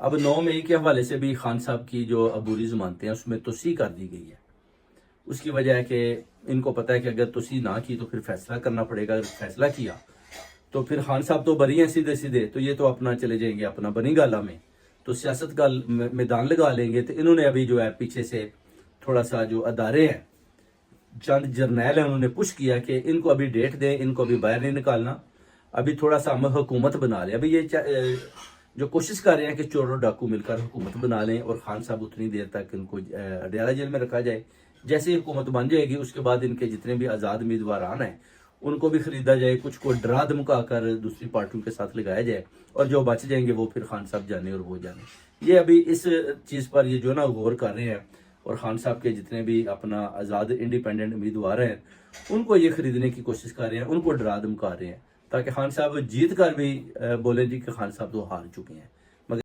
اب 9 مئی کے حوالے سے بھی خان صاحب کی جو عبوری ضمانتیں ہیں اس میں توسیع کر دی گئی ہے. اس کی وجہ ہے کہ ان کو پتہ ہے کہ اگر توسیع نہ کی تو پھر فیصلہ کرنا پڑے گا. اگر فیصلہ کیا تو پھر خان صاحب تو بری ہیں سیدھے سیدھے, تو یہ تو اپنا چلے جائیں گے اپنا بنی گالا میں, تو سیاست کا میدان لگا لیں گے. تو انہوں نے ابھی جو ہے پیچھے سے تھوڑا سا جو ادارے ہیں, چند جرنیل ہیں, انہوں نے پش کیا کہ ان کو ابھی ڈیٹ دیں, ان کو ابھی باہر نہیں نکالنا, ابھی تھوڑا سا ہم حکومت بنا لیں. ابھی یہ جو کوشش کر رہے ہیں کہ چور و ڈاکو مل کر حکومت بنا لیں اور خان صاحب اتنی دیر تک ان کو اڈیالہ جیل میں رکھا جائے. جیسے ہی حکومت بن جائے گی اس کے بعد ان کے جتنے بھی آزاد امیدواران ہیں ان کو بھی خریدا جائے, کچھ کو ڈرا دھمکا کر دوسری پارٹیوں کے ساتھ لگایا جائے, اور جو بچ جائیں گے وہ پھر خان صاحب جانے اور وہ جانے. یہ ابھی اس چیز پر یہ جو نا غور کر رہے ہیں, اور خان صاحب کے جتنے بھی اپنا آزاد انڈیپینڈنٹ امیدوار ہیں ان کو یہ خریدنے کی کوشش کر رہے ہیں, ان کو ڈرا دھمکا رہے ہیں, تاکہ خان صاحب جیت کر بھی بولیں جی کہ خان صاحب تو ہار چکے ہیں.